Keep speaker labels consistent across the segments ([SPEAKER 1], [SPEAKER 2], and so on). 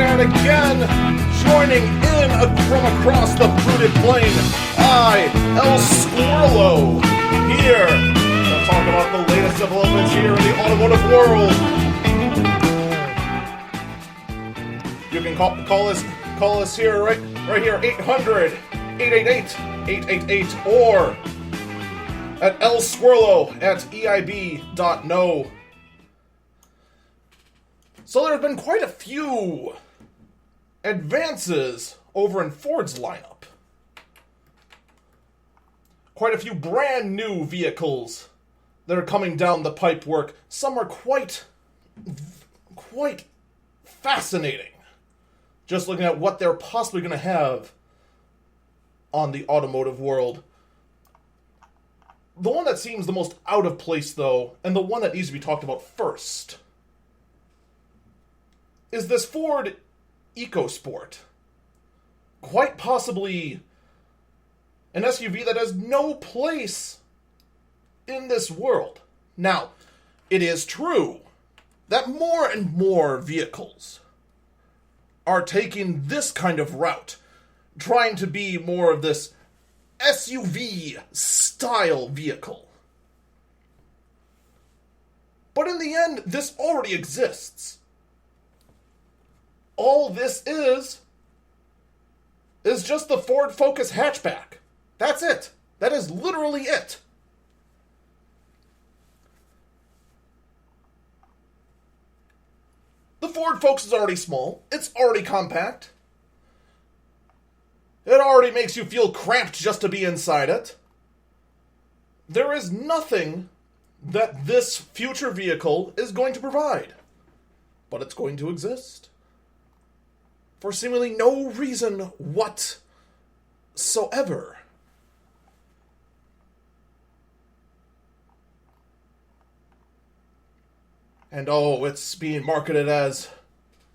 [SPEAKER 1] and again, joining in from across the fruited plain, I, El Squirrelo, here to talk about the latest developments here in the automotive world. You can call us here right here, 800-888-888, or at elsquirrelo@eib.no. So there have been quite a few advances over in Ford's lineup. Quite a few brand new vehicles that are coming down the pipework. Some are quite fascinating. Just looking at what they're possibly going to have on the automotive world. The one that seems the most out of place, though, and the one that needs to be talked about first, is this Ford EcoSport. Quite possibly an SUV that has no place in this world. Now, it is true that more and more vehicles are taking this kind of route, trying to be more of this SUV-style vehicle. But in the end, this already exists. All this is just the Ford Focus hatchback. That's it. That is literally it. The Ford Focus is already small. It's already compact. It already makes you feel cramped just to be inside it. There is nothing that this future vehicle is going to provide. But it's going to exist. For seemingly no reason whatsoever. And it's being marketed as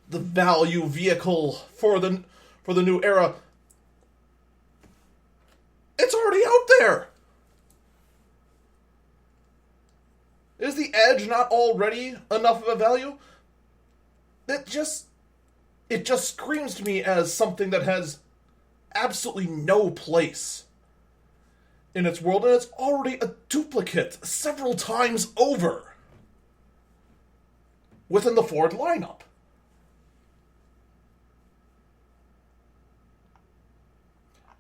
[SPEAKER 1] the value vehicle for the new era. It's already out there. Is the Edge not already enough of a value? It just screams to me as something that has absolutely no place in its world, and it's already a duplicate several times over within the Ford lineup.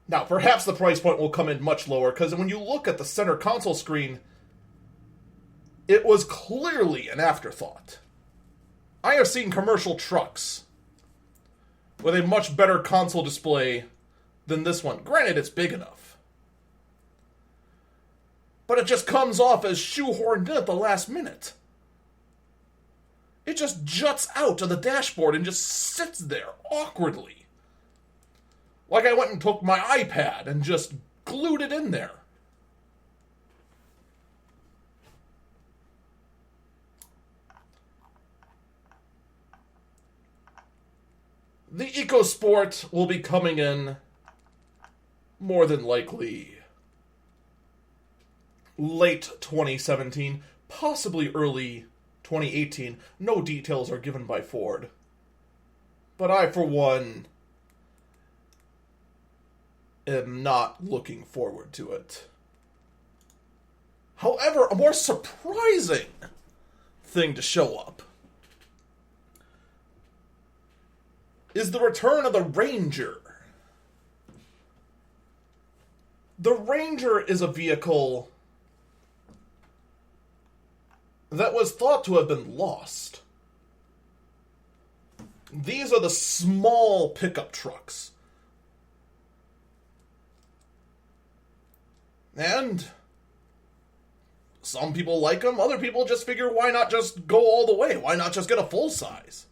[SPEAKER 1] Now, perhaps the price point will come in much lower, because when you look at the center console screen, it was clearly an afterthought. I have seen commercial trucks with a much better console display than this one. Granted, it's big enough. But it just comes off as shoehorned in at the last minute. It just juts out of the dashboard and just sits there awkwardly. Like I went and took my iPad and just glued it in there. The EcoSport will be coming in more than likely late 2017, possibly early 2018. No details are given by Ford. But I, for one, am not looking forward to it. However, a more surprising thing to show up is the return of the Ranger. The Ranger is a vehicle that was thought to have been lost. These are the small pickup trucks. And some people like them, other people just figure, why not just go all the way? Why not just get a full size?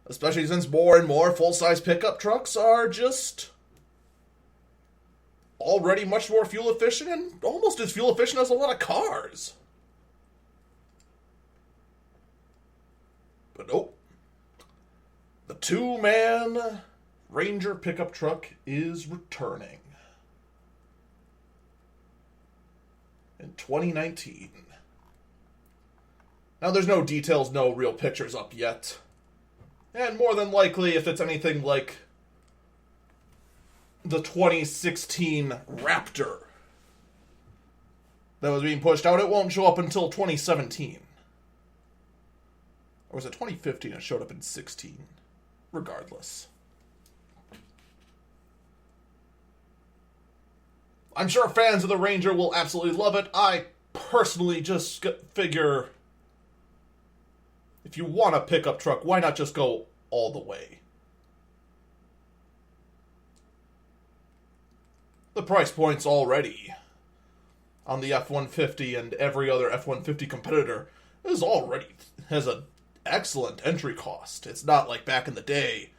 [SPEAKER 1] Especially since more and more full-size pickup trucks are just already much more fuel efficient and almost as fuel efficient as a lot of cars. But nope. The two-man Ranger pickup truck is returning in 2019. Now, there's no details, no real pictures up yet. And more than likely, if it's anything like the 2016 Raptor that was being pushed out, it won't show up until 2017. Or was it 2015? It showed up in 16. Regardless. I'm sure fans of the Ranger will absolutely love it. I personally just figure, if you want a pickup truck, why not just go all the way? The price point's already on the F-150 and every other F-150 competitor has an excellent entry cost. It's not like back in the day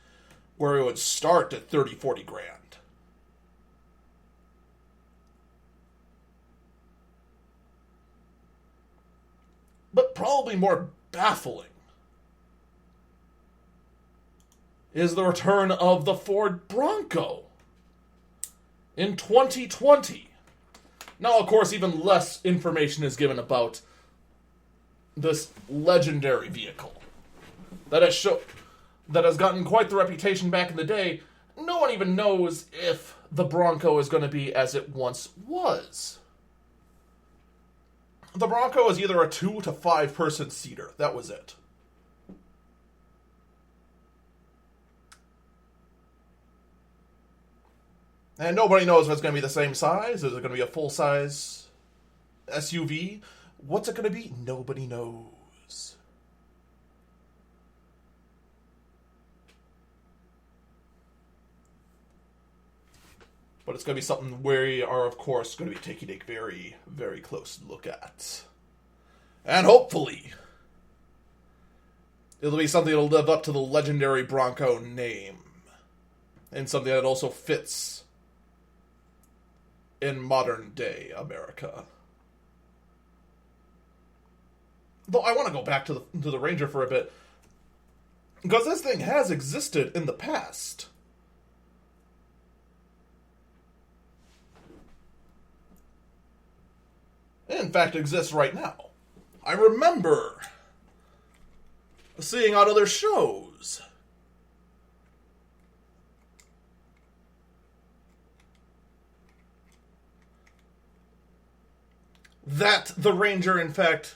[SPEAKER 1] where it would start at 30, 40 grand. But probably more baffling is the return of the Ford Bronco in 2020. Now, of course, even less information is given about this legendary vehicle that has gotten quite the reputation back in the day. No one even knows if the Bronco is going to be as it once was. The Bronco is either a 2 to 5 person seater. That was it. And nobody knows if it's going to be the same size. Is it going to be a full-size SUV? What's it going to be? Nobody knows. But it's going to be something we are, of course, going to be taking a very, very close look at. And hopefully, it'll be something that'll live up to the legendary Bronco name. And something that also fits in modern-day America. Though I want to go back to the Ranger for a bit, because this thing has existed in the past. It, in fact, exists right now. I remember seeing on other shows that the Ranger, in fact,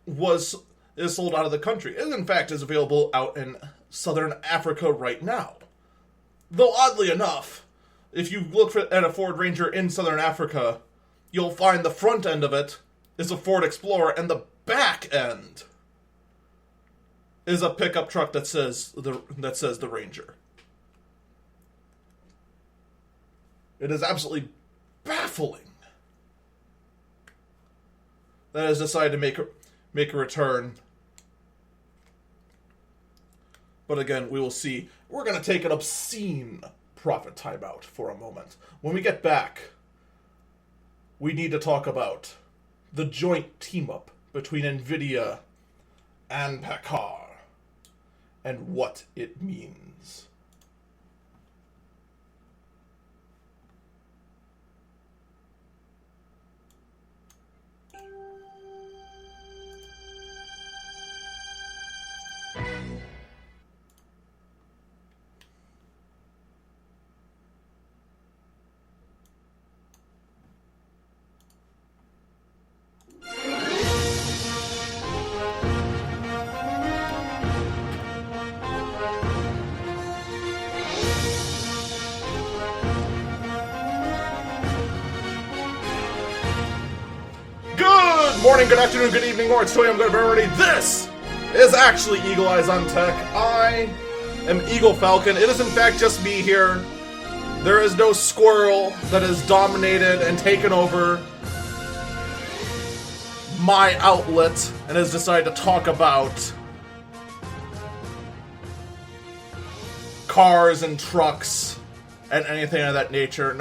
[SPEAKER 1] is sold out of the country. It, in fact, is available out in southern Africa right now. Though, oddly enough, if you look at a Ford Ranger in southern Africa, you'll find the front end of it is a Ford Explorer, and the back end is a pickup truck that says the Ranger. It is absolutely baffling that has decided to make a return. But again, we will see. We're going to take an obscene profit timeout for a moment. When we get back, we need to talk about the joint team-up between Nvidia and Paccar and what it means. Good morning, good afternoon, good evening, or it's Toy, I'm good everybody. This is actually Eagle Eyes on Tech. I am Eagle Falcon. It is in fact just me here. There is no squirrel that has dominated and taken over my outlet and has decided to talk about cars and trucks and anything of that nature.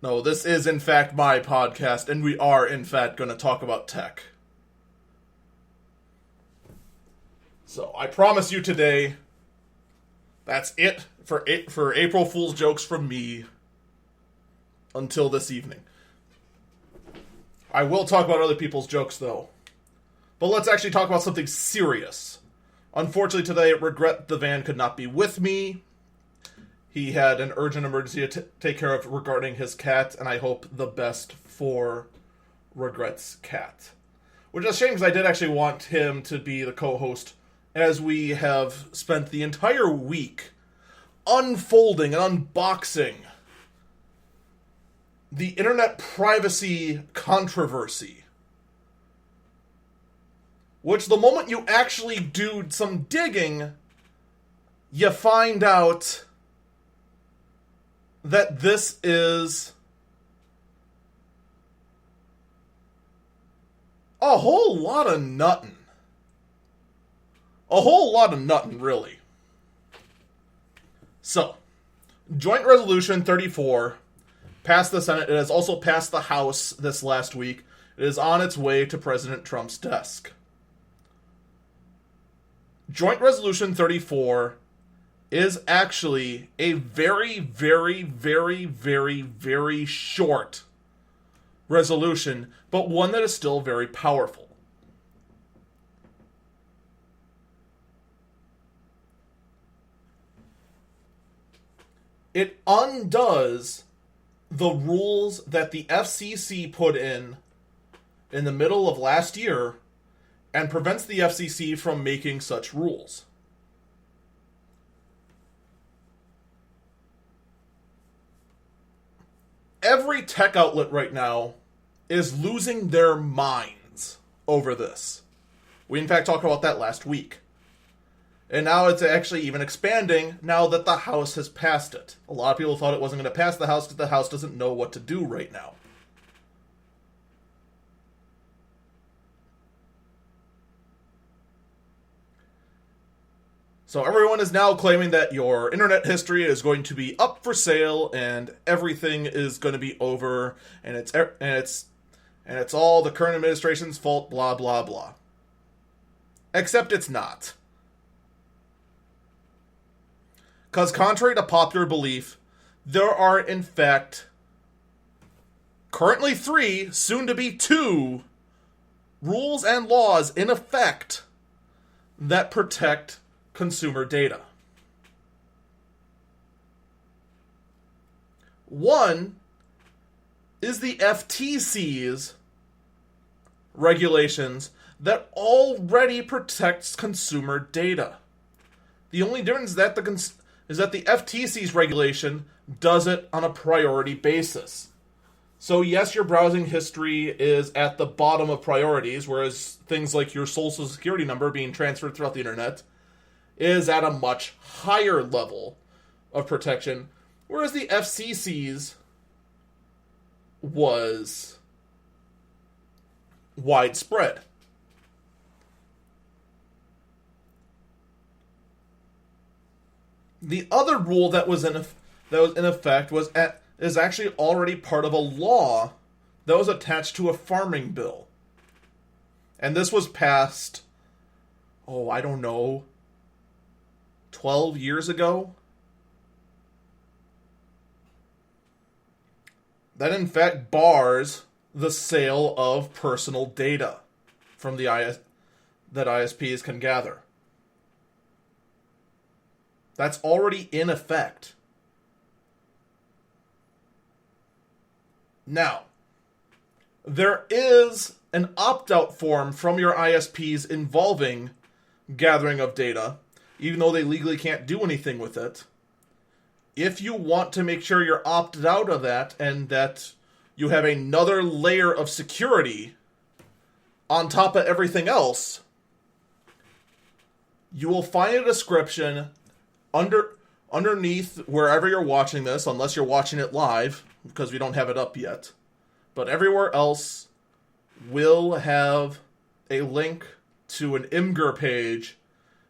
[SPEAKER 1] No, this is in fact my podcast, and we are in fact going to talk about tech. So, I promise you today, that's it for April Fool's jokes from me until this evening. I will talk about other people's jokes, though. But let's actually talk about something serious Unfortunately today, I regret the van could not be with me. He had an urgent emergency to take care of regarding his cat, and I hope the best for Regret's cat. Which is a shame, because I did actually want him to be the co-host, as we have spent the entire week unfolding and unboxing the internet privacy controversy. Which, the moment you actually do some digging, you find out that this is a whole lot of nuttin'. A whole lot of nuttin', really. So, Joint Resolution 34 passed the Senate. It has also passed the House this last week. It is on its way to President Trump's desk. Joint Resolution 34 is actually a very, very, very, very, very short resolution, but one that is still very powerful. It undoes the rules that the FCC put in the middle of last year and prevents the FCC from making such rules. Every tech outlet right now is losing their minds over this. We in fact talked about that last week. And now it's actually even expanding now that the House has passed it. A lot of people thought it wasn't going to pass the House because the House doesn't know what to do right now. So everyone is now claiming that your internet history is going to be up for sale and everything is going to be over and it's all the current administration's fault, blah blah blah. Except it's not. Because contrary to popular belief, there are in fact currently 3, soon to be 2, rules and laws in effect that protect consumer data. One is the FTC's regulations that already protects consumer data. The only difference is that the FTC's regulation does it on a priority basis. So yes, your browsing history is at the bottom of priorities, whereas things like your social security number being transferred throughout the internet is at a much higher level of protection, whereas the FCC's was widespread. The other rule that was in effect is actually already part of a law that was attached to a farming bill. And this was passed, 12 years ago? That in fact bars the sale of personal data from that ISPs can gather. That's already in effect. Now, there is an opt-out form from your ISPs involving gathering of data, even though they legally can't do anything with it. If you want to make sure you're opted out of that and that you have another layer of security on top of everything else, you will find a description underneath wherever you're watching this, unless you're watching it live, because we don't have it up yet. But everywhere else will have a link to an Imgur page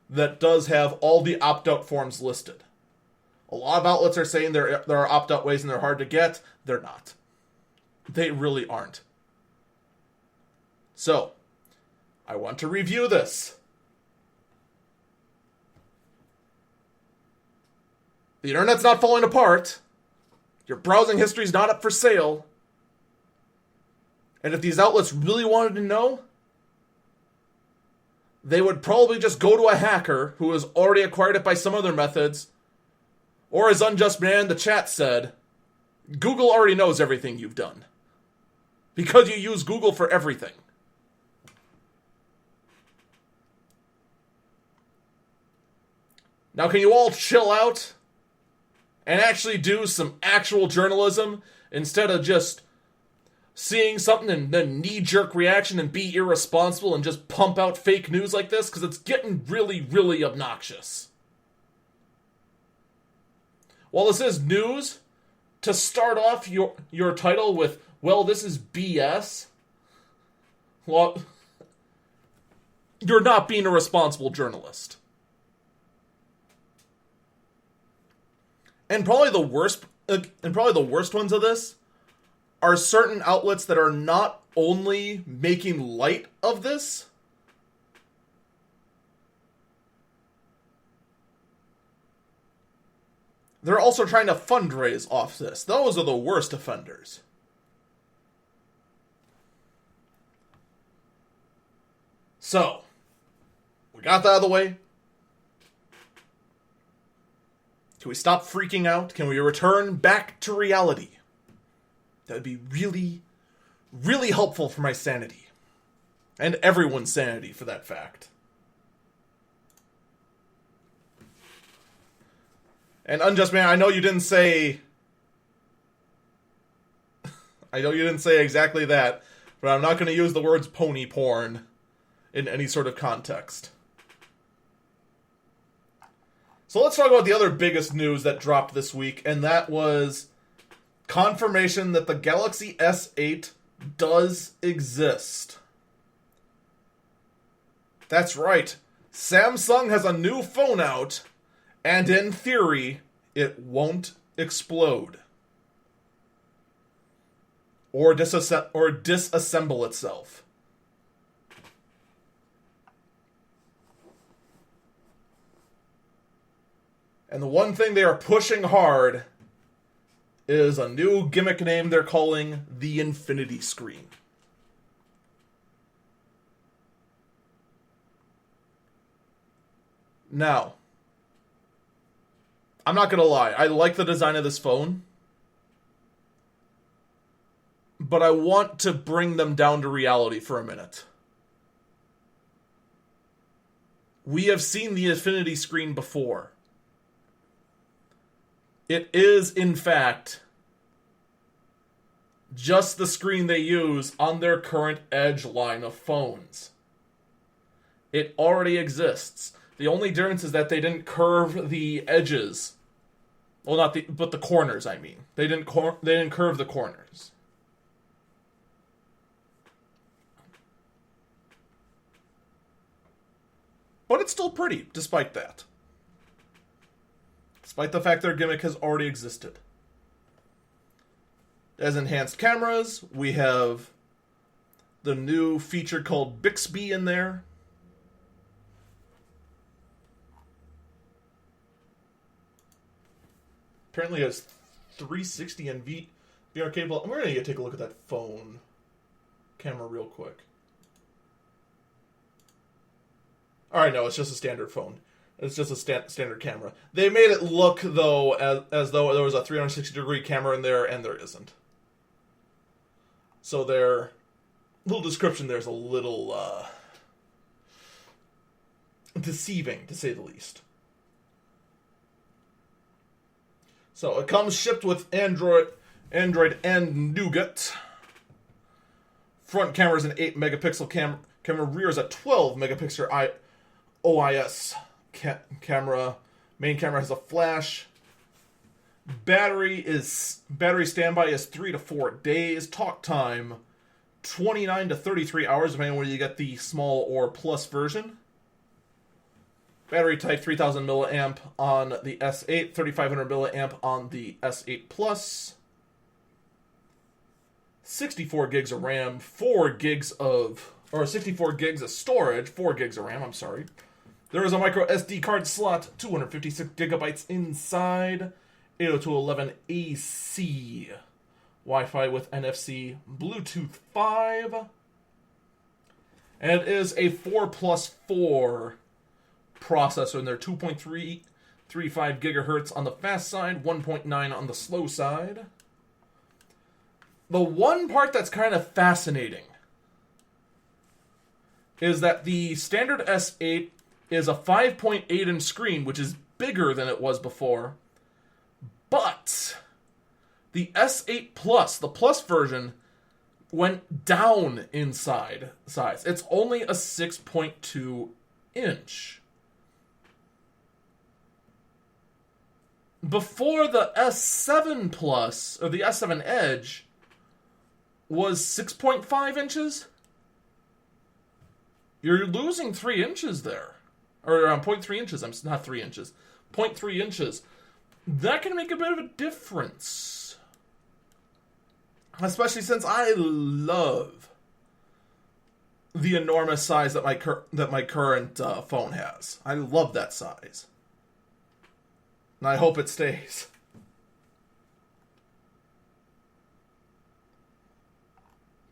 [SPEAKER 1] that does have all the opt-out forms listed. A lot of outlets are saying there are opt-out ways and they're hard to get. They're not. They really aren't. So, I want to review this. The internet's not falling apart. Your browsing history's not up for sale. And if these outlets really wanted to know, they would probably just go to a hacker who has already acquired it by some other methods. Or as Unjust Man in the chat said, Google already knows everything you've done. Because you use Google for everything. Now can you all chill out and actually do some actual journalism instead of just seeing something and then knee-jerk reaction and be irresponsible and just pump out fake news like this? Because it's getting really, really obnoxious. While this is news, to start off your title with, well, this is BS, well, you're not being a responsible journalist. And probably the worst ones of this are certain outlets that are not only making light of this, they're also trying to fundraise off this. Those are the worst offenders. So, we got that out of the way. Can we stop freaking out? Can we return back to reality? That would be really, really helpful for my sanity. And everyone's sanity, for that fact. And Unjust Man, I know you didn't say... I know you didn't say exactly that, but I'm not going to use the words pony porn in any sort of context. So let's talk about the other biggest news that dropped this week, and that was confirmation that the Galaxy S8 does exist. That's right. Samsung has a new phone out, and in theory, it won't explode. Or disassemble itself. And the one thing they are pushing hard is a new gimmick name they're calling the Infinity Screen. Now, I'm not going to lie, I like the design of this phone, but I want to bring them down to reality for a minute. We have seen the Infinity Screen before. It is, in fact, just the screen they use on their current Edge line of phones. It already exists. The only difference is that they didn't curve the edges. Well, but the corners, I mean. They didn't curve the corners. But it's still pretty, despite that. Despite the fact their gimmick has already existed. As enhanced cameras, we have the new feature called Bixby in there. Apparently it has 360 and VR cable. We're going to take a look at that phone camera real quick. Alright, no, it's just a standard phone. It's just a standard camera. They made it look, though, as though there was a 360-degree camera in there, and there isn't. So their little description there is a little deceiving, to say the least. So it comes shipped with Android and Nougat. Front camera is an 8-megapixel camera. Rear is a 12-megapixel OIS camera. Main camera has a flash. Battery standby is 3 to 4 days. Talk time 29 to 33 hours, depending on whether you get the small or plus version. Battery type 3000 milliamp on the S8, 3500 milliamp on the S8 Plus. 64 gigs of RAM, 64 gigs of storage, 4 gigs of RAM, I'm sorry. There is a micro SD card slot, 256 gigabytes inside, 802.11ac, Wi-Fi with NFC, Bluetooth 5, And it is a 4+4 processor, and they're 2.335 gigahertz on the fast side, 1.9 on the slow side. The one part that's kind of fascinating is that the standard S8 is a 5.8 inch screen, which is bigger than it was before. But the S8 Plus, the Plus version, went down in size. It's only a 6.2 inch. Before, the S7 Plus, or the S7 Edge, was 6.5 inches. You're losing 3 inches there. Or 0.3 inches, not 3 inches. 0.3 inches. That can make a bit of a difference. Especially since I love the enormous size that my current phone has. I love that size. And I hope it stays.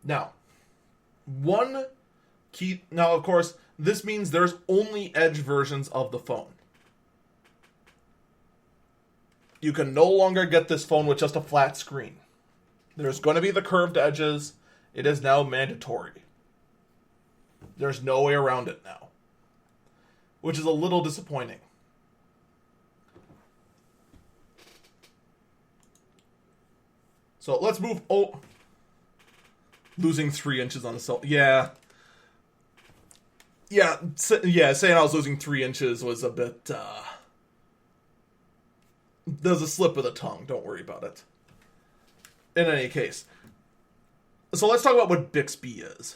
[SPEAKER 1] Now, now, of course, this means there's only Edge versions of the phone. You can no longer get this phone with just a flat screen. There's going to be the curved edges. It is now mandatory. There's no way around it now. Which is a little disappointing. So let's move... Oh, losing 3 inches on the cell. Yeah. Yeah, saying I was losing 3 inches was a bit, there's a slip of the tongue. Don't worry about it. In any case. So let's talk about what Bixby is.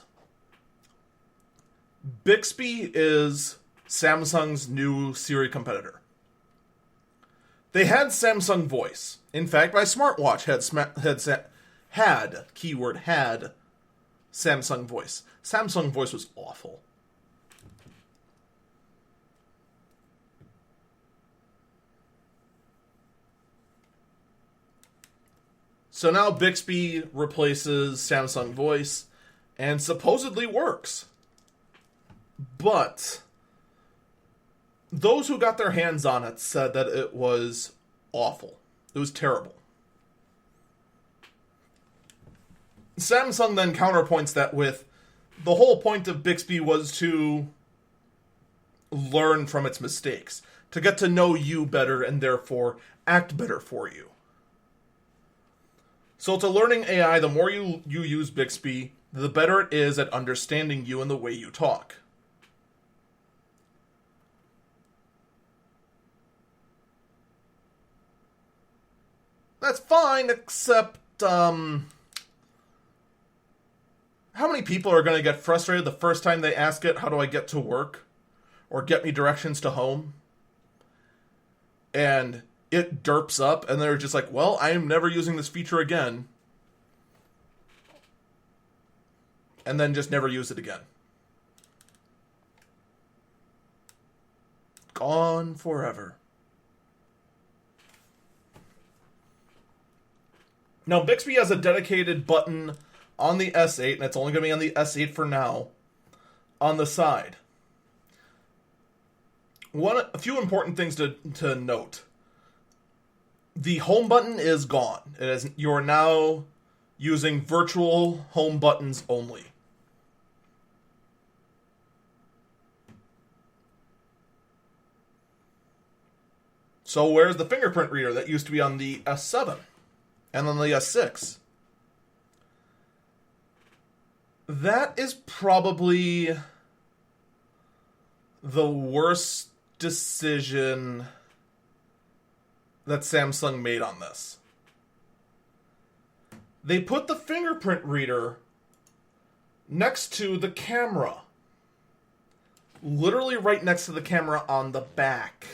[SPEAKER 1] Bixby is Samsung's new Siri competitor. They had Samsung Voice. In fact, my smartwatch had Samsung Voice. Samsung Voice was awful. So now Bixby replaces Samsung Voice and supposedly works. But those who got their hands on it said that it was awful. It was terrible. Samsung then counterpoints that with the whole point of Bixby was to learn from its mistakes, to get to know you better and therefore act better for you. So it's a learning AI. The more you use Bixby, the better it is at understanding you and the way you talk. That's fine, except, how many people are going to get frustrated the first time they ask it, how do I get to work? Or get me directions to home? And it derps up, and they're just like, well, I am never using this feature again. And then just never use it again. Gone forever. Now, Bixby has a dedicated button on the S8, and it's only going to be on the S8 for now, on the side. A few important things to note. The home button is gone. You are now using virtual home buttons only. So where's the fingerprint reader that used to be on the S7 and on the S6? That is probably the worst decision that Samsung made on this. They put the fingerprint reader next to the camera. Literally right next to the camera on the back.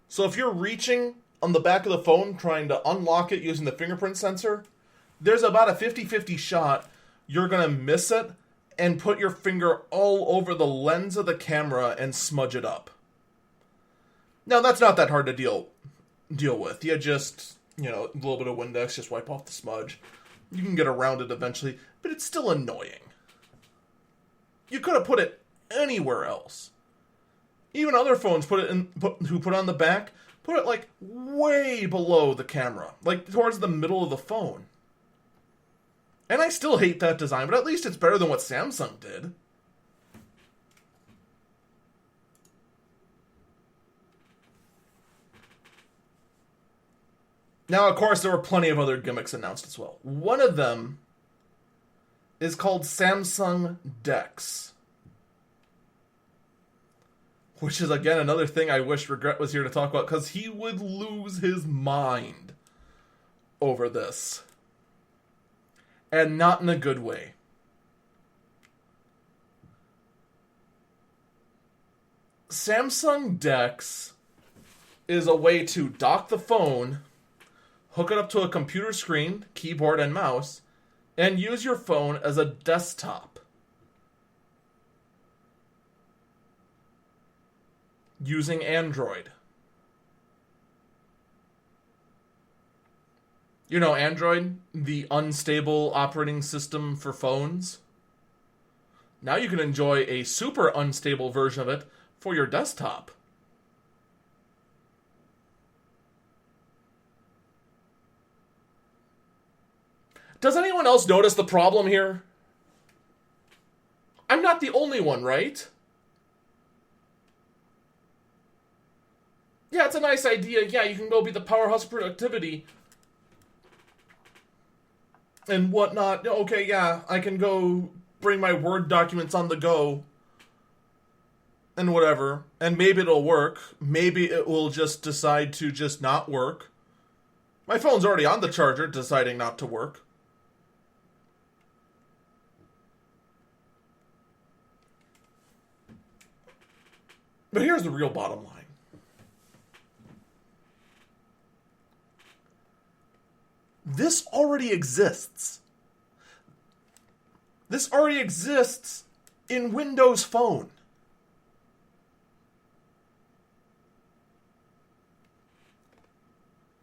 [SPEAKER 1] So if you're reaching on the back of the phone trying to unlock it using the fingerprint sensor, there's about a 50-50 shot you're going to miss it and put your finger all over the lens of the camera and smudge it up. Now, that's not that hard to deal with. You just, a little bit of Windex, just wipe off the smudge. You can get around it eventually, but it's still annoying. You could have put it anywhere else. Even other phones who put on the back, put it like way below the camera, like towards the middle of the phone. And I still hate that design, but at least it's better than what Samsung did. Now, of course, there were plenty of other gimmicks announced as well. One of them is called Samsung DeX, which is, again, another thing I wish Regret was here to talk about, because he would lose his mind over this. And not in a good way. Samsung DeX is a way to dock the phone, hook it up to a computer screen, keyboard, and mouse, and use your phone as a desktop. Using Android. You know, Android, the unstable operating system for phones. Now you can enjoy a super unstable version of it for your desktop. Does anyone else notice the problem here? I'm not the only one, right? Yeah, it's a nice idea. Yeah, you can go be the powerhouse of productivity and whatnot. Okay, yeah, I can go bring my Word documents on the go and whatever. And maybe it'll work. Maybe it will just decide to just not work. My phone's already on the charger, deciding not to work. But here's the real bottom line. This already exists. This already exists in Windows Phone.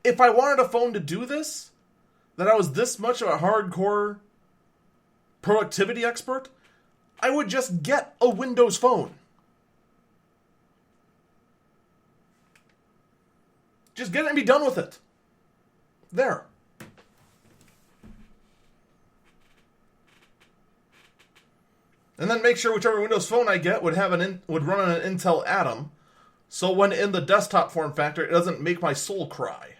[SPEAKER 1] If I wanted a phone to do this, that I was this much of a hardcore productivity expert, I would just get a Windows Phone. Just get it and be done with it. There. And then make sure whichever Windows Phone I get would run on an Intel Atom, so when in the desktop form factor, it doesn't make my soul cry.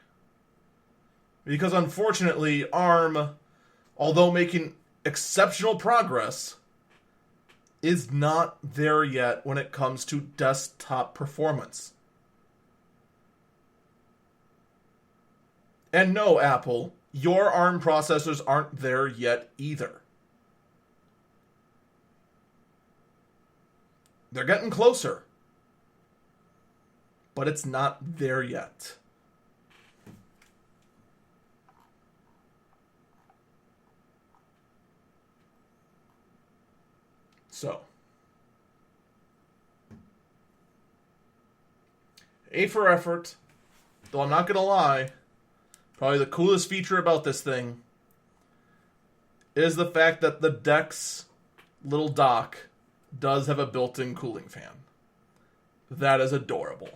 [SPEAKER 1] Because unfortunately, ARM, although making exceptional progress, is not there yet when it comes to desktop performance. And no, Apple, your ARM processors aren't there yet either. They're getting closer. But it's not there yet. So, A for effort, though I'm not going to lie, probably the coolest feature about this thing is the fact that the DeX little dock does have a built-in cooling fan. That is adorable.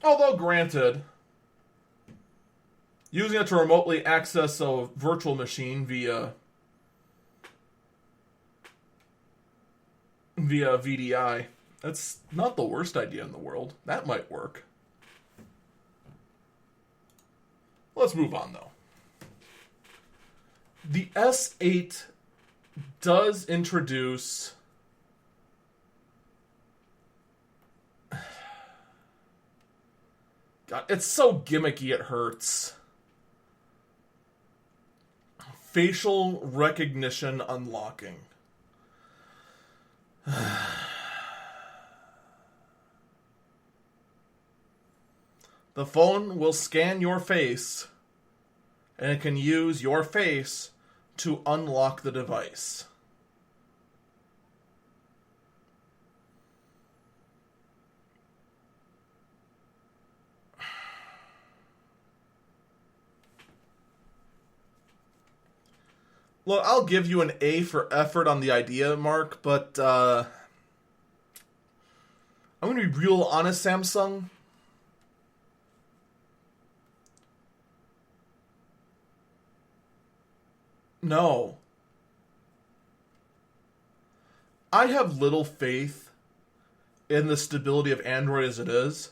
[SPEAKER 1] Although, granted, using it to remotely access a virtual machine via VDI, that's not the worst idea in the world. That might work. Let's move on, though. The S8 does introduce God, it's so gimmicky it hurts. Facial recognition unlocking. The phone will scan your face, and it can use your face to unlock the device. Look, I'll give you an A for effort on the idea, Mark, but I'm going to be real honest, Samsung. No. I have little faith in the stability of Android as it is,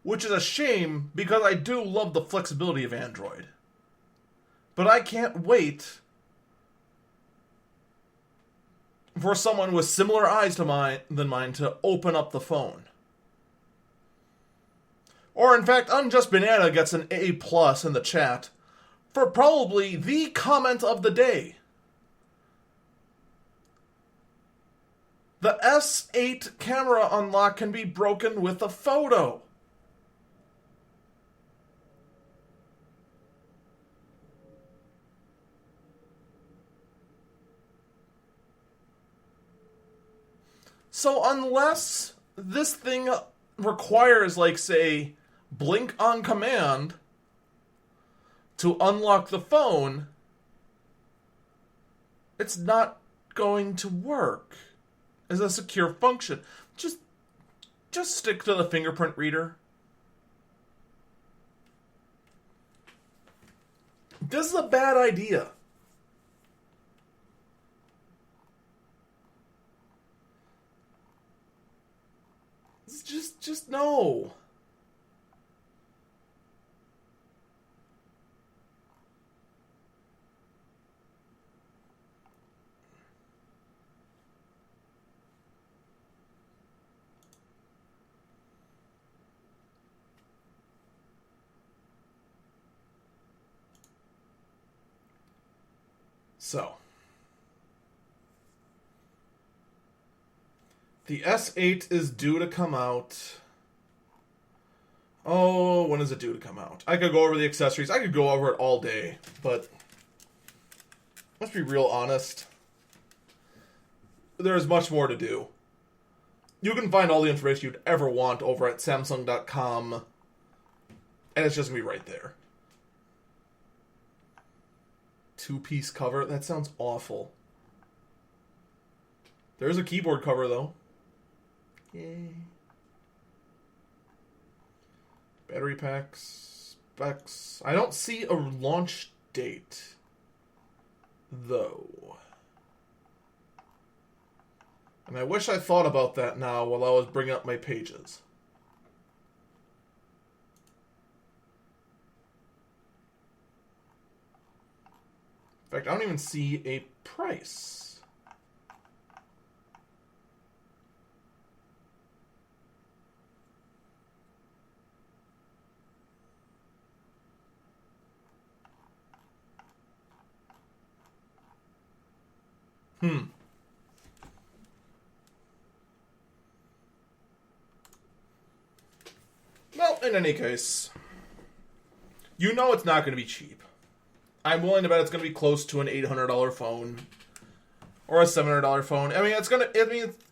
[SPEAKER 1] which is a shame because I do love the flexibility of Android. But I can't wait for someone with similar eyes to mine to open up the phone. Or in fact, Unjust Banana gets an A+ in the chat for probably the comment of the day. The S8 camera unlock can be broken with a photo. So unless this thing requires, like, say, blink on command to unlock the phone, it's not going to work as a secure function. Just stick to the fingerprint reader. This is a bad idea. Just no. So, the S8 is due to come out. Oh, when is it due to come out? I could go over the accessories. I could go over it all day, but let's be real honest. There's much more to do. You can find all the information you'd ever want over at Samsung.com, and it's just going to be right there. Two-piece cover? That sounds awful. There's a keyboard cover, though. Yay. Battery packs, specs. I don't see a launch date, though. And I wish I thought about that now while I was bringing up my pages. In fact, I don't even see a price. Well, in any case, you know it's not going to be cheap. I'm willing to bet it's going to be close to an $800 phone or a $700 phone. I mean,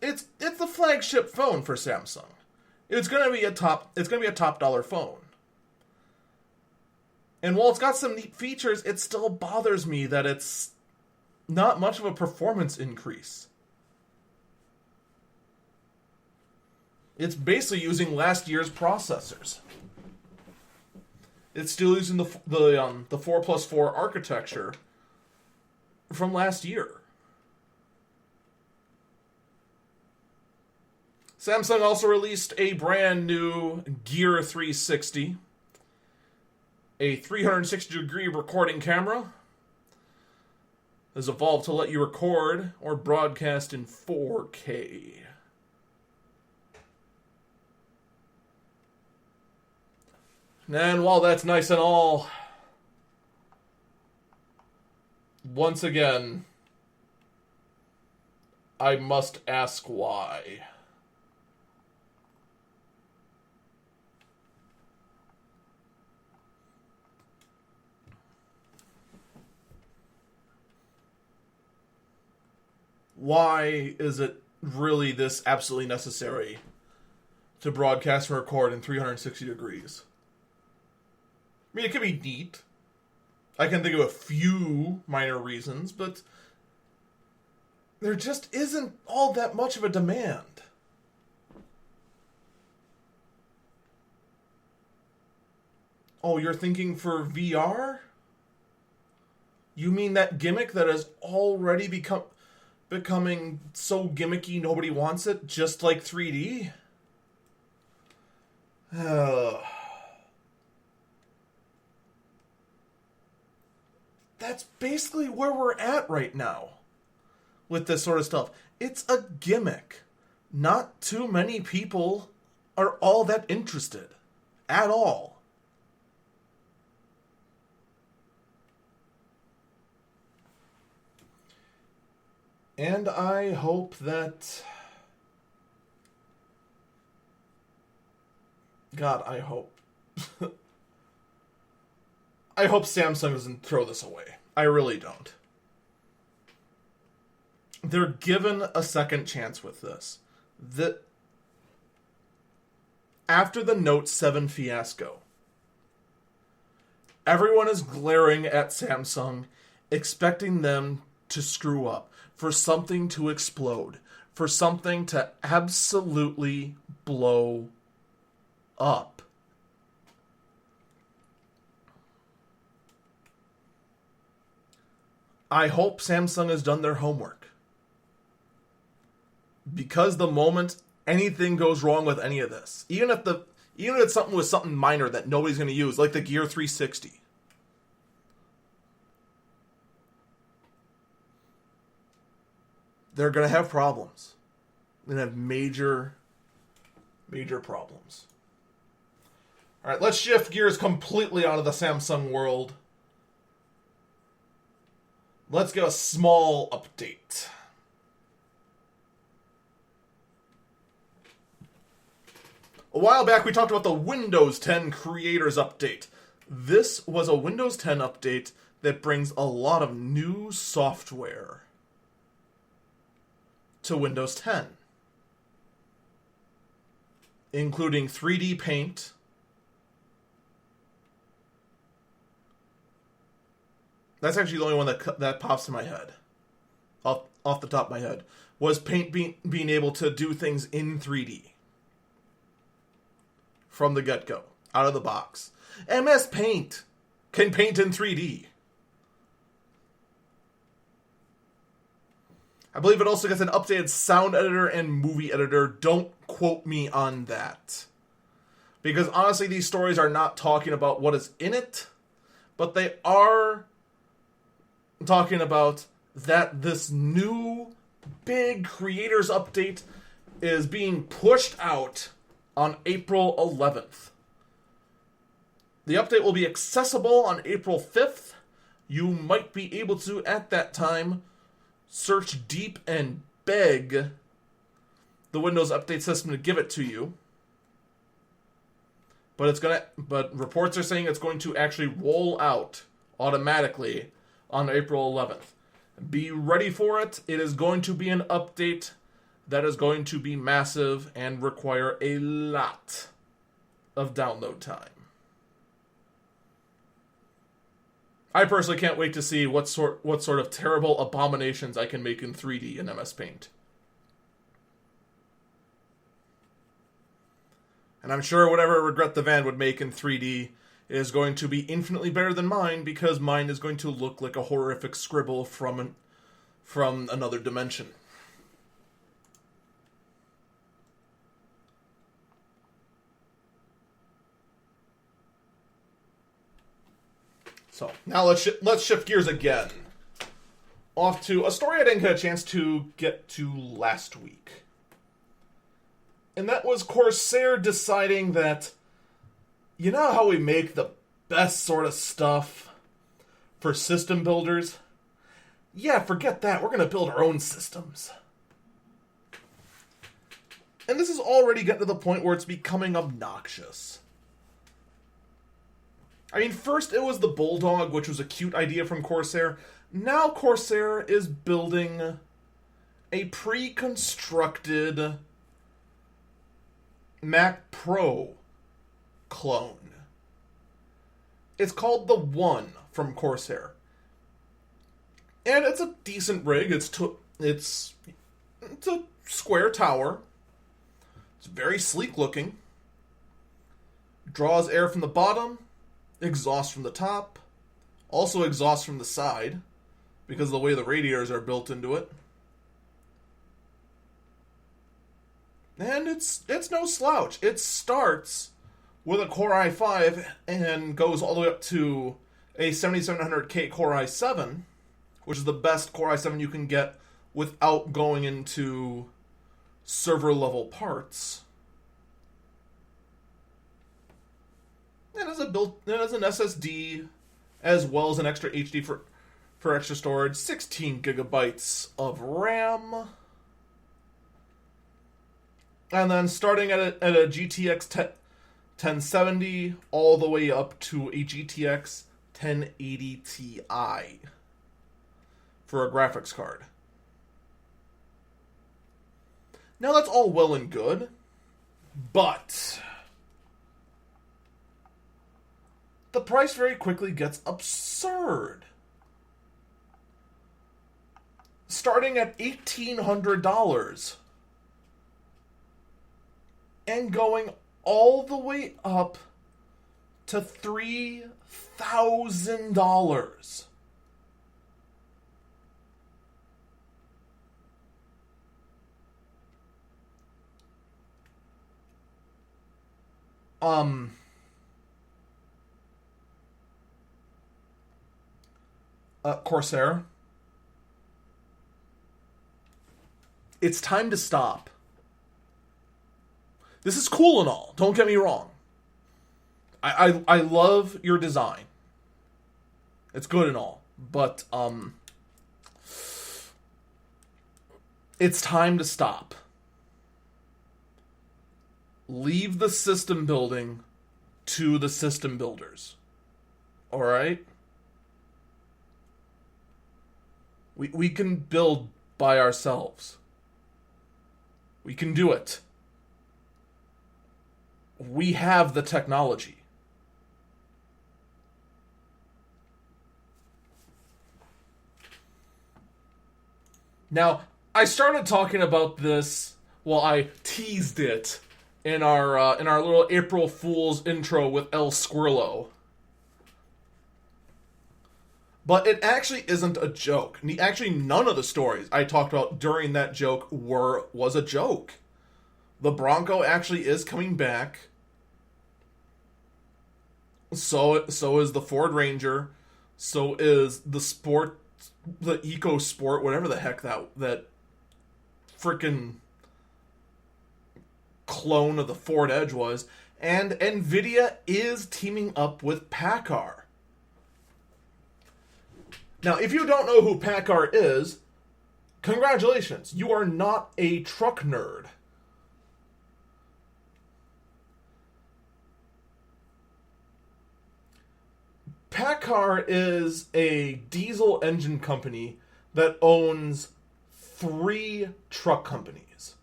[SPEAKER 1] it's the flagship phone for Samsung. It's going to be a top dollar phone. And while it's got some neat features, it still bothers me that it's not much of a performance increase. It's basically using last year's processors. It's still using the 4+4 architecture from last year. Samsung also released a brand new Gear 360, a 360-degree recording camera. Has evolved to let you record or broadcast in 4K. And while that's nice and all, once again, I must ask why. Why is it really this absolutely necessary to broadcast and record in 360 degrees? I mean, it could be neat. I can think of a few minor reasons, but there just isn't all that much of a demand. Oh, you're thinking for VR? You mean that gimmick that has already becoming so gimmicky nobody wants it, just like 3D? That's basically where we're at right now with this sort of stuff. It's a gimmick. Not too many people are all that interested at all. And I hope that... God, I hope. I hope Samsung doesn't throw this away. I really don't. They're given a second chance with this. After the Note 7 fiasco, everyone is glaring at Samsung, expecting them to screw up, for something to explode, for something to absolutely blow up. I hope Samsung has done their homework. Because the moment anything goes wrong with any of this, even if it's something minor that nobody's going to use, like the Gear 360, they're going to have problems. They're going to have major, major problems. All right, let's shift gears completely out of the Samsung world. Let's get a small update. A while back, we talked about the Windows 10 Creators Update. This was a Windows 10 update that brings a lot of new software to Windows 10, including 3D Paint, that's actually the only one that pops in my head, off the top of my head, was Paint being able to do things in 3D from the get-go, out of the box. MS Paint can paint in 3D. I believe it also gets an updated sound editor and movie editor. Don't quote me on that. Because honestly, these stories are not talking about what is in it, but they are talking about that this new big creators update is being pushed out on April 11th. The update will be accessible on April 5th. You might be able to, at that time, search deep and beg the Windows Update system to give it to you. But reports are saying it's going to actually roll out automatically on April 11th. Be ready for it. It is going to be an update that is going to be massive and require a lot of download time. I personally can't wait to see what sort of terrible abominations I can make in 3D in MS Paint. And I'm sure whatever Regret the Van would make in 3D is going to be infinitely better than mine, because mine is going to look like a horrific scribble from another dimension. So, now let's shift gears again. Off to a story I didn't get a chance to get to last week. And that was Corsair deciding that, you know how we make the best sort of stuff for system builders? Yeah, forget that. We're going to build our own systems. And this is already getting to the point where it's becoming obnoxious. I mean, first it was the Bulldog, which was a cute idea from Corsair. Now Corsair is building a pre-constructed Mac Pro clone. It's called the One from Corsair. And it's a decent rig. It's a square tower. It's very sleek looking. Draws air from the bottom, exhaust from the top, also exhaust from the side, because of the way the radiators are built into it. And it's no slouch. It starts with a Core i5 and goes all the way up to a 7700K Core i7, which is the best Core i7 you can get without going into server level parts. And as an SSD, as well as an extra HD for extra storage, 16 gigabytes of RAM. And then starting at a GTX 1070 all the way up to a GTX 1080 Ti for a graphics card. Now that's all well and good, but the price very quickly gets absurd. Starting at $1,800 and going all the way up to $3,000. Corsair, it's time to stop. This is cool and all, don't get me wrong. I love your design. It's good and all, but it's time to stop. Leave the system building to the system builders. All right? We can build by ourselves. We can do it. We have the technology. Now, I started talking about this, well, I teased it in our little April Fool's intro with El Squirrelo. But it actually isn't a joke. Actually, none of the stories I talked about during that joke was a joke. The Bronco actually is coming back. So is the Ford Ranger. So is the EcoSport, whatever the heck that freaking clone of the Ford Edge was. And Nvidia is teaming up with Paccar. Now, if you don't know who Paccar is, congratulations. You are not a truck nerd. Paccar is a diesel engine company that owns 3 truck companies,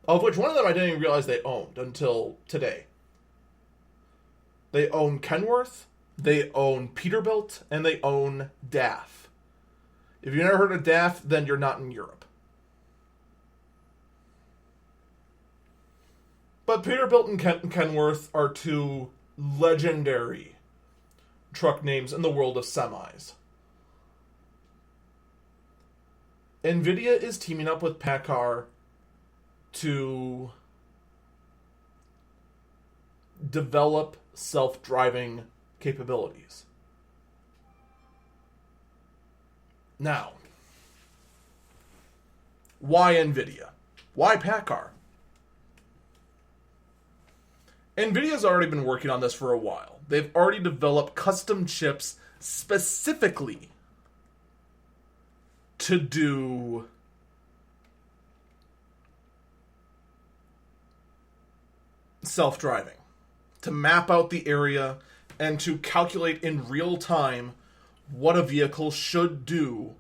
[SPEAKER 1] of which one of them I didn't even realize they owned until today. They own Kenworth, they own Peterbilt, and they own DAF. If you've never heard of DAF, then you're not in Europe. But Peterbilt and Kenworth are 2 legendary truck names in the world of semis. Nvidia is teaming up with Paccar to develop self-driving capabilities. Now, why Nvidia? Why Paccar? Nvidia's already been working on this for a while. They've already developed custom chips specifically to do self-driving, to map out the area and to calculate in real time what a vehicle should do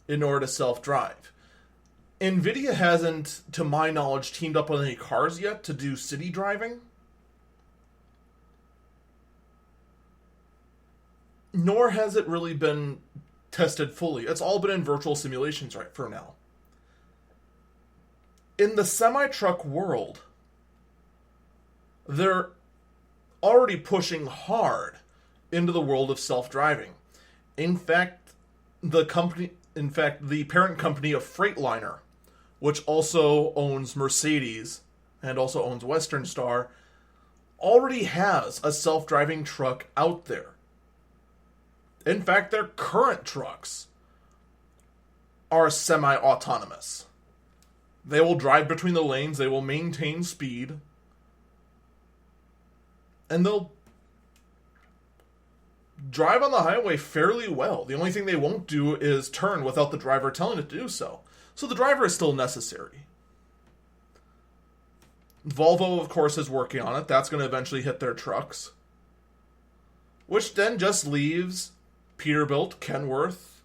[SPEAKER 1] in order to self-drive. Nvidia hasn't, to my knowledge, teamed up with any cars yet to do city driving. nor has it really been tested fully. It's all been in virtual simulations right for now. In the semi-truck world, they're already pushing hard into the world of self-driving. In fact, the parent company of Freightliner, which also owns Mercedes and also owns Western Star, already has a self-driving truck out there. In fact, their current trucks are semi-autonomous. They will drive between the lanes, they will maintain speed, and they'll drive on the highway fairly well. The only thing they won't do is turn without the driver telling it to do so. So the driver is still necessary. Volvo, of course, is working on it. That's going to eventually hit their trucks. Which then just leaves Peterbilt, Kenworth,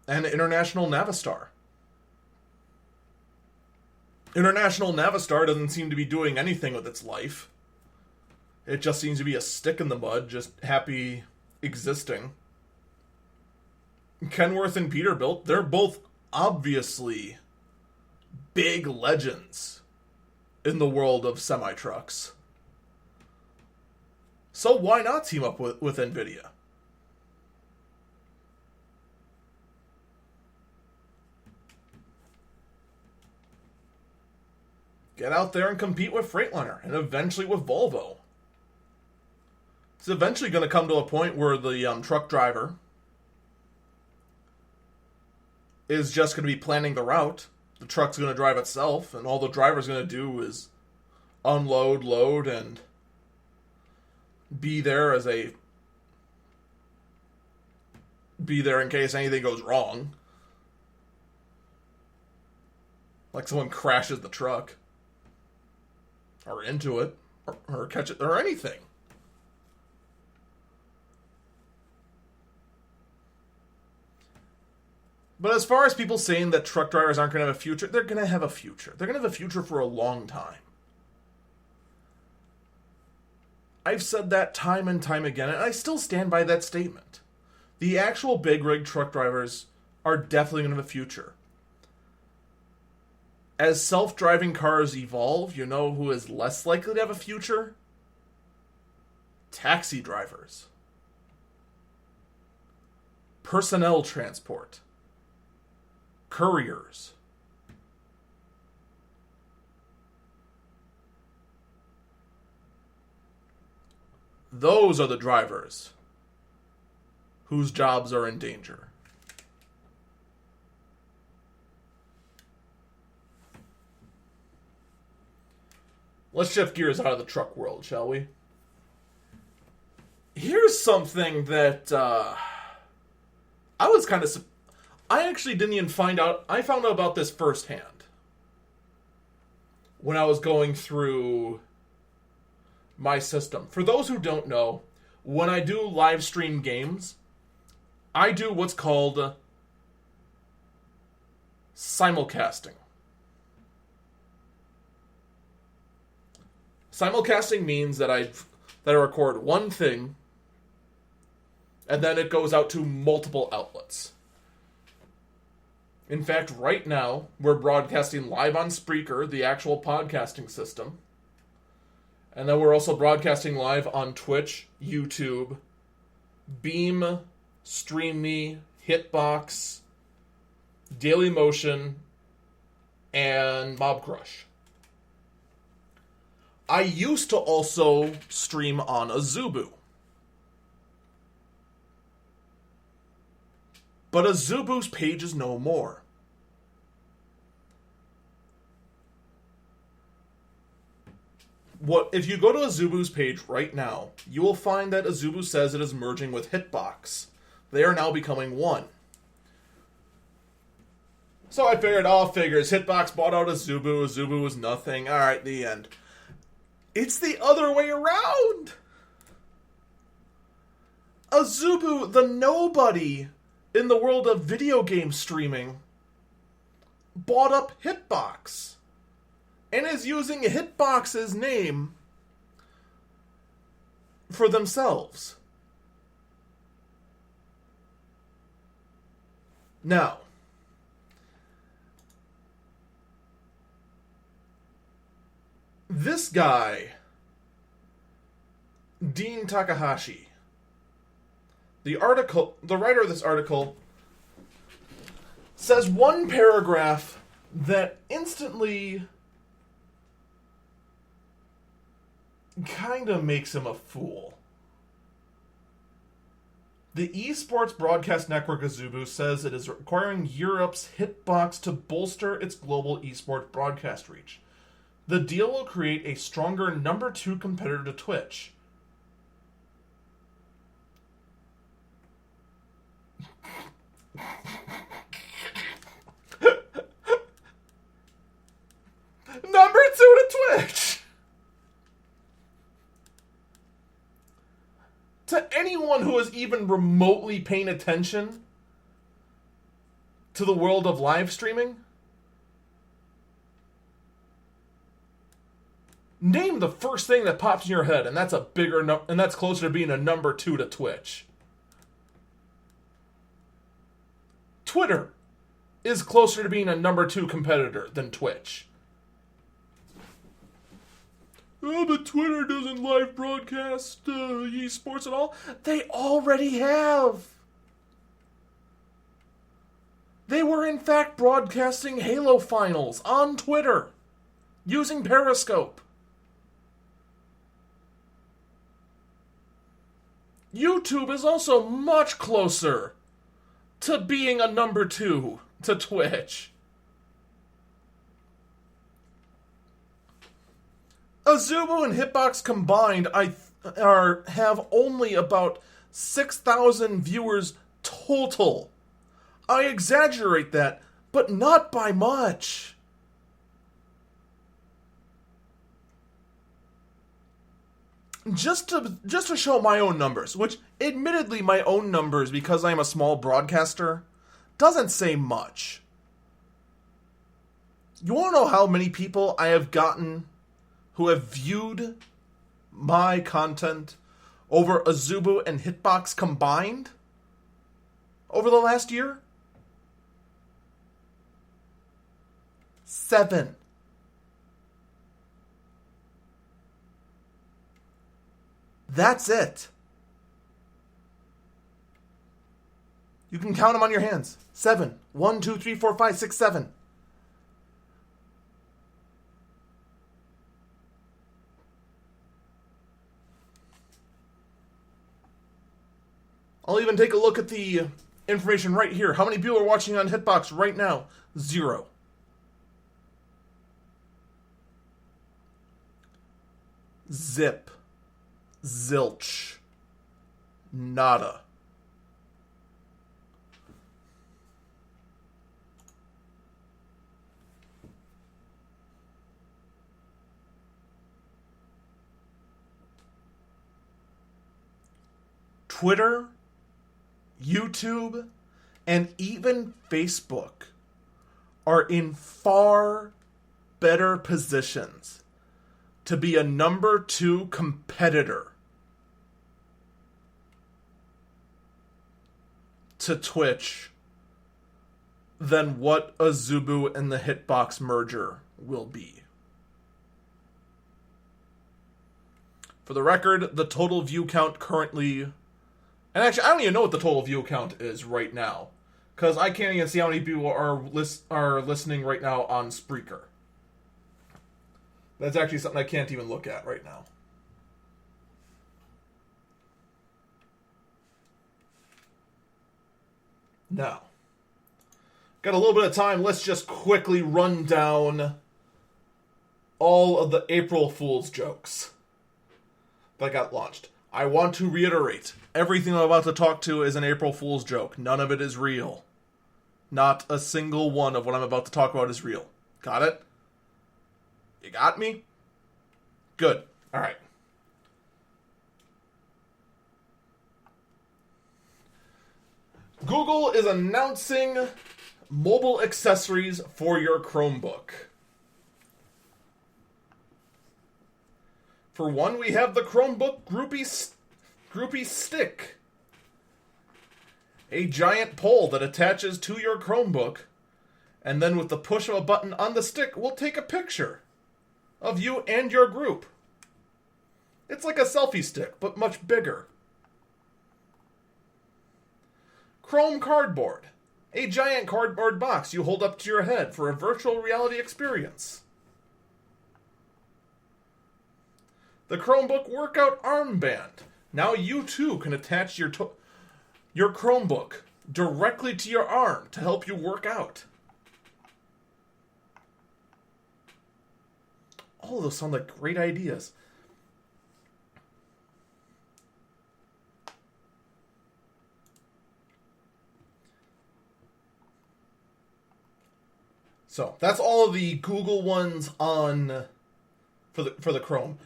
[SPEAKER 1] and International Navistar. International Navistar doesn't seem to be doing anything with its life. It just seems to be a stick in the mud, just happy existing. Kenworth and Peterbilt, they're both obviously big legends in the world of semi-trucks. So why not team up with Nvidia? Get out there and compete with Freightliner and eventually with Volvo. It's eventually going to come to a point where the truck driver is just going to be planning the route. The truck's going to drive itself, and all the driver's going to do is unload, load, and be there in case anything goes wrong. Like someone crashes the truck. Or into it. Or catch it. Or anything. But as far as people saying that truck drivers aren't going to have a future, they're going to have a future. They're going to have a future for a long time. I've said that time and time again, and I still stand by that statement. The actual big rig truck drivers are definitely going to have a future. As self-driving cars evolve, you know who is less likely to have a future? Taxi drivers. Personnel transport. Couriers. Those are the drivers whose jobs are in danger. Let's shift gears out of the truck world, shall we? Here's something that I was kind of... I actually didn't even find out... I found out about this firsthand when I was going through my system. For those who don't know, when I do live stream games, I do what's called simulcasting. Simulcasting means that I record one thing, and then it goes out to multiple outlets. In fact, right now, we're broadcasting live on Spreaker, the actual podcasting system. And then we're also broadcasting live on Twitch, YouTube, Beam, StreamMe, Hitbox, Dailymotion, and Mobcrush. I used to also stream on Azubu. But Azubu's page is no more. If you go to Azubu's page right now, you will find that Azubu says it is merging with Hitbox. They are now becoming one. So I figured, figures. Hitbox bought out Azubu. Azubu was nothing. Alright, the end. It's the other way around! Azubu, the nobody in the world of video game streaming, bought up Hitbox and is using Hitbox's name for themselves. Now, this guy, Dean Takahashi, the writer of this article, says one paragraph that instantly kind of makes him a fool. The esports broadcast network Azubu says it is requiring Europe's hitbox to bolster its global esports broadcast reach. The deal will create a stronger number 2 competitor to Twitch. Number 2 to Twitch! To anyone who is even remotely paying attention to the world of live streaming, name the first thing that pops in your head, and that's and that's closer to being a number 2 to Twitch. Twitter is closer to being a number 2 competitor than Twitch. Oh, but Twitter doesn't live broadcast esports at all. They already have. They were in fact broadcasting Halo finals on Twitter using Periscope. YouTube is also much closer to being a number 2 to Twitch. Azubu and Hitbox combined have only about 6,000 viewers total. I exaggerate that, but not by much. Just to show my own numbers, which admittedly my own numbers, because I'm a small broadcaster, doesn't say much. You want to know how many people I have gotten who have viewed my content over Azubu and Hitbox combined over the last year? 7. That's it. You can count them on your hands. 7. 1, 2, 3, 4, 5, 6, 7. I'll even take a look at the information right here. How many people are watching on Hitbox right now? 0. Zip. Zilch. Nada. Twitter, YouTube, and even Facebook are in far better positions to be a number 2 competitor to Twitch than what Azubu and the Hitbox merger will be. For the record, the total view count currently... And actually, I don't even know what the total view count is right now, because I can't even see how many people are listening right now on Spreaker. That's actually something I can't even look at right now. Now, got a little bit of time. Let's just quickly run down all of the April Fool's jokes that got launched. I want to reiterate, everything I'm about to talk to is an April Fool's joke. None of it is real. Not a single one of what I'm about to talk about is real. Got it? You got me? Good. All right. Google is announcing mobile accessories for your Chromebook. For one, we have the Chromebook Groupie Stick. A giant pole that attaches to your Chromebook, and then with the push of a button on the stick, will take a picture of you and your group. It's like a selfie stick, but much bigger. Chrome Cardboard. A giant cardboard box you hold up to your head for a virtual reality experience. The Chromebook Workout Armband. Now you too can attach your Chromebook directly to your arm to help you work out. All of those sound like great ideas. So that's all of the Google ones on for the Chrome.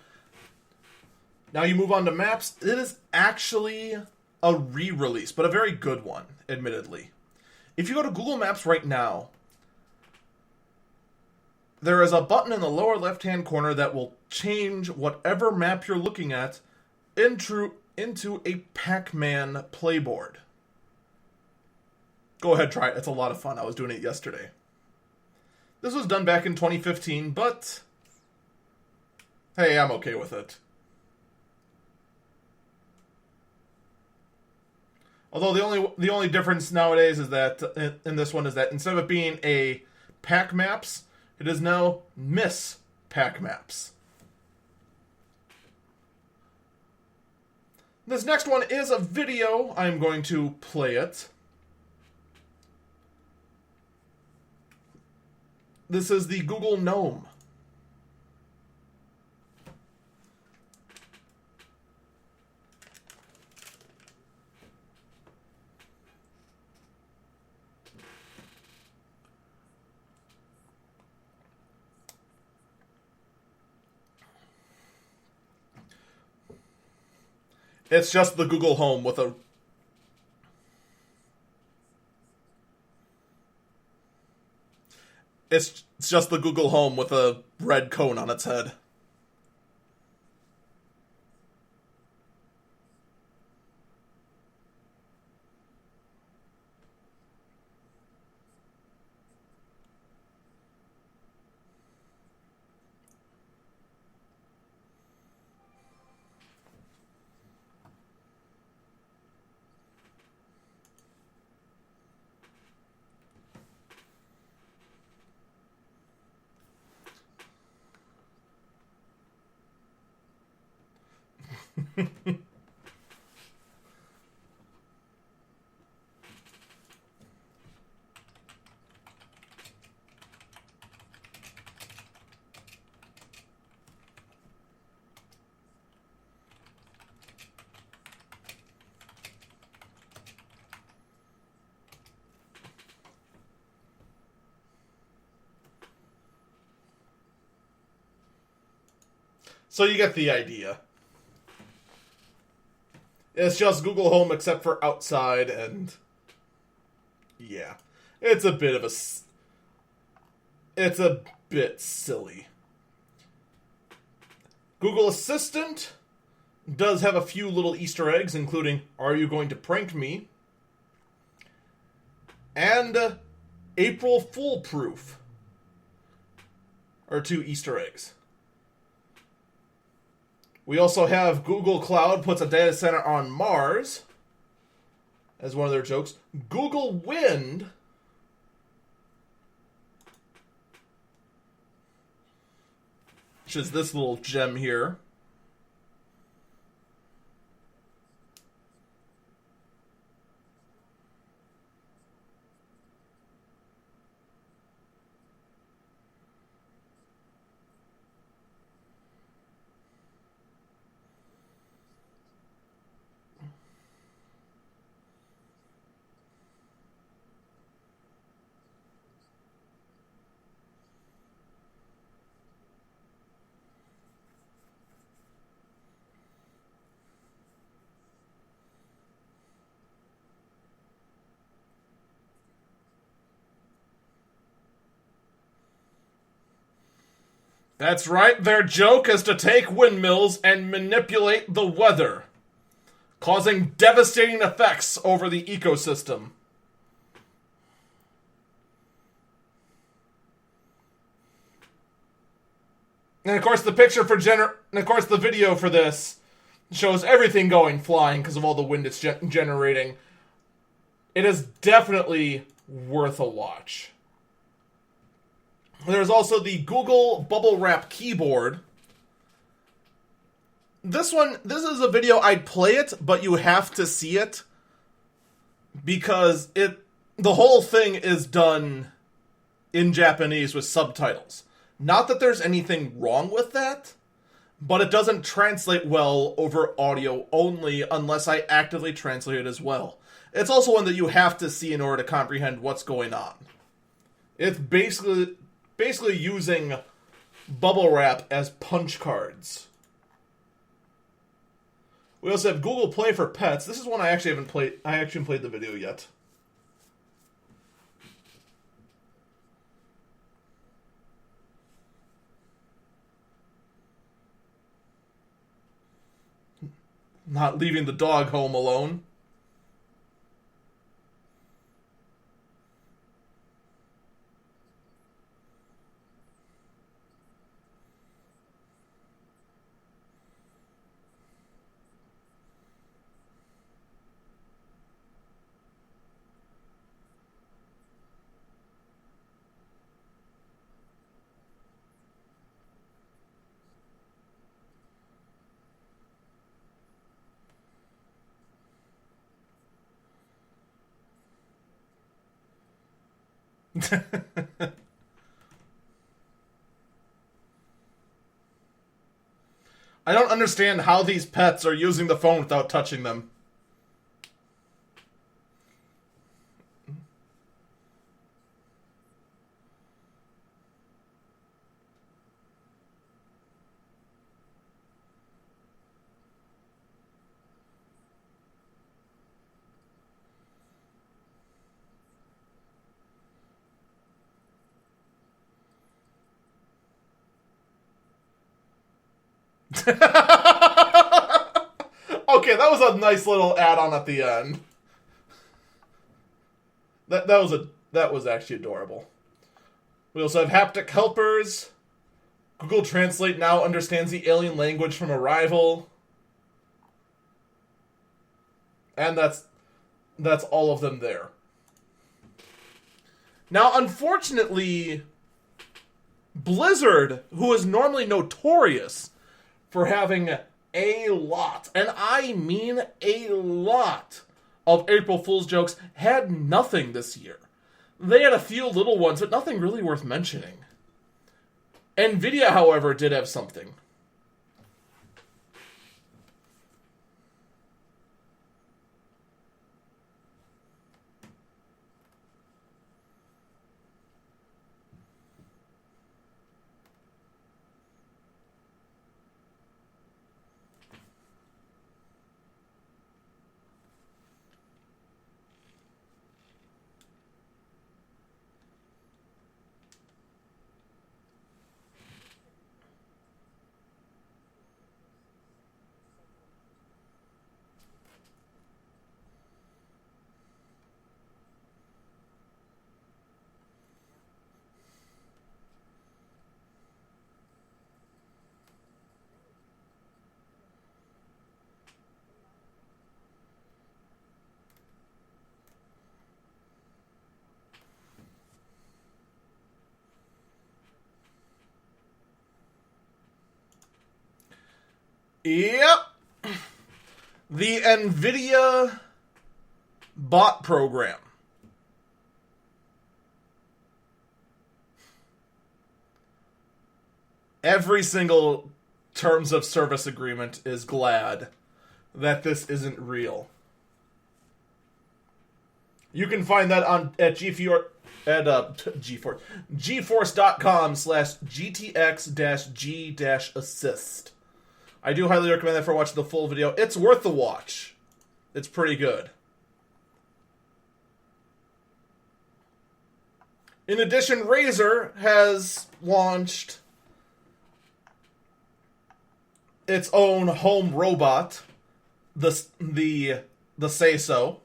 [SPEAKER 1] Now you move on to Maps. It is actually a re-release, but a very good one, admittedly. If you go to Google Maps right now, there is a button in the lower left-hand corner that will change whatever map you're looking at into a Pac-Man playboard. Go ahead, try it. It's a lot of fun. I was doing it yesterday. This was done back in 2015, but hey, I'm okay with it. Although the only difference nowadays is that in this one is that instead of it being a Pac Maps, it is now Miss Pac Maps. This next one is a video. I'm going to play it. This is the Google Gnome. It's just the Google Home with a... It's just the Google Home with a red cone on its head. So you get the idea. It's just Google Home except for outside, and yeah, it's a bit silly. Google Assistant does have a few little Easter eggs, including "Are you going to prank me?" and April Foolproof are two Easter eggs. We also have Google Cloud puts a data center on Mars as one of their jokes. Google Wind which is this little gem here. That's right, their joke is to take windmills and manipulate the weather. causing devastating effects over the ecosystem. And of course, the video for this shows everything going flying because of all the wind it's generating. It is definitely worth a watch. There's also the Google Bubble Wrap keyboard. This is a video, I'd play it, but you have to see it. Because the whole thing is done in Japanese with subtitles. Not that there's anything wrong with that, but it doesn't translate well over audio only unless I actively translate it as well. It's also one that you have to see in order to comprehend what's going on. It's basically using bubble wrap as punch cards. We also have Google Play for Pets. This is one I actually haven't played. I actually haven't played the video yet. Not leaving the dog home alone. I don't understand how these pets are using the phone without touching them. Okay, that was a nice little add-on at the end. That was actually adorable. We also have haptic helpers. Google Translate now understands the alien language from Arrival. And that's all of them there. Now, unfortunately, Blizzard, who is normally notorious for having a lot, and I mean a lot, of April Fool's jokes, had nothing this year. They had a few little ones, but nothing really worth mentioning. Nvidia, however, did have something. Yep. The Nvidia bot program. Every single terms of service agreement is glad that this isn't real. You can find that at geforce.com/GTX-G-assist. I do highly recommend that for watching the full video. It's worth the watch. It's pretty good. In addition, Razer has launched its own home robot the say so.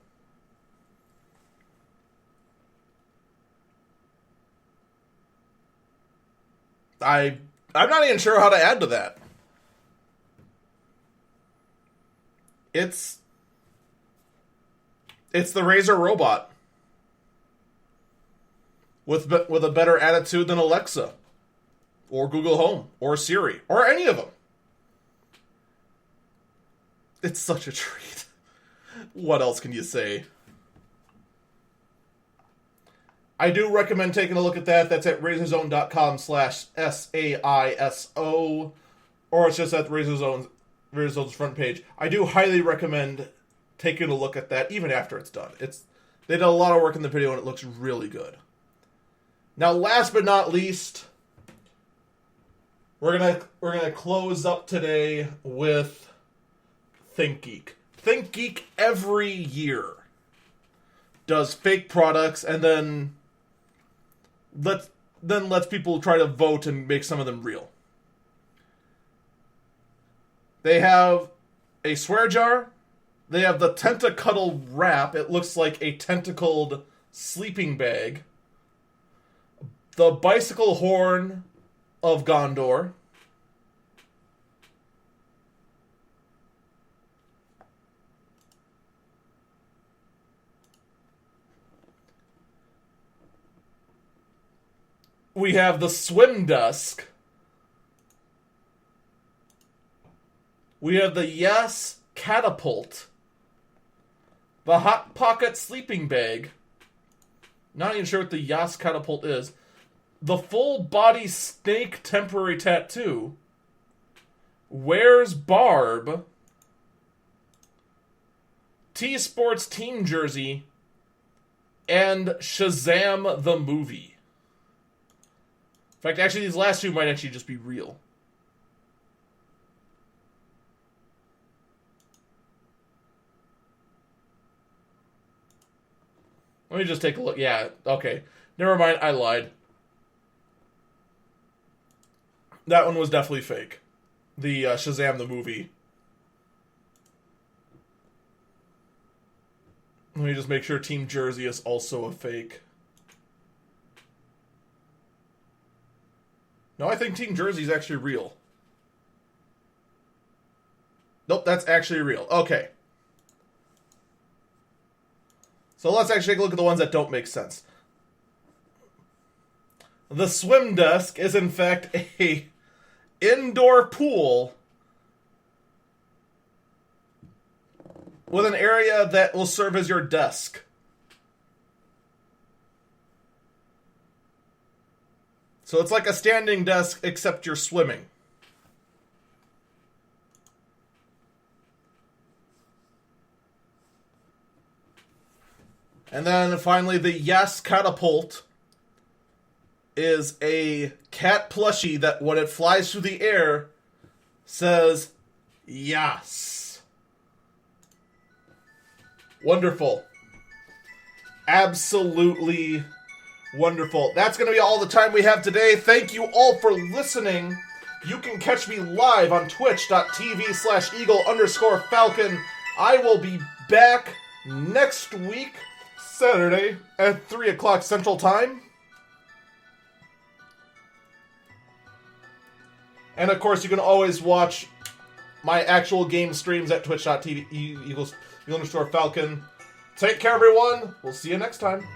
[SPEAKER 1] I'm not even sure how to add to that. It's the Razer robot with a better attitude than Alexa or Google Home or Siri or any of them. It's such a treat. What else can you say? I do recommend taking a look at that. That's at razorzone.com/SAISO, or it's just at Razorzone's front page. I do highly recommend taking a look at that, even after it's done. They did a lot of work in the video, and it looks really good. Now, last but not least, we're gonna close up today with ThinkGeek. ThinkGeek every year does fake products and then lets people try to vote and make some of them real. They have a swear jar. They have the Tentacuddle wrap. It looks like a tentacled sleeping bag. The bicycle horn of Gondor. We have the swim desk. We have the Yes catapult. The Hot Pocket sleeping bag. Not even sure what the Yes catapult is. The full body snake temporary tattoo. Where's Barb? T-Sports team jersey. And Shazam the movie. In fact, actually, these last two might actually just be real. Let me just take a look. Yeah, okay. Never mind, I lied. That one was definitely fake. The Shazam the movie. Let me just make sure Team Jersey is also a fake. No, I think Team Jersey is actually real. Nope, that's actually real. Okay. So let's actually take a look at the ones that don't make sense. The swim desk is in fact a indoor pool with an area that will serve as your desk. So it's like a standing desk, except you're swimming. And then finally, the Yes catapult is a cat plushie that when it flies through the air says yes. Wonderful. Absolutely wonderful. That's going to be all the time we have today. Thank you all for listening. You can catch me live on twitch.tv/eagle_falcon. I will be back next week, Saturday, at 3 o'clock Central Time. And of course, you can always watch my actual game streams at twitch.tv/eagle_falcon. Take care, everyone. We'll see you next time.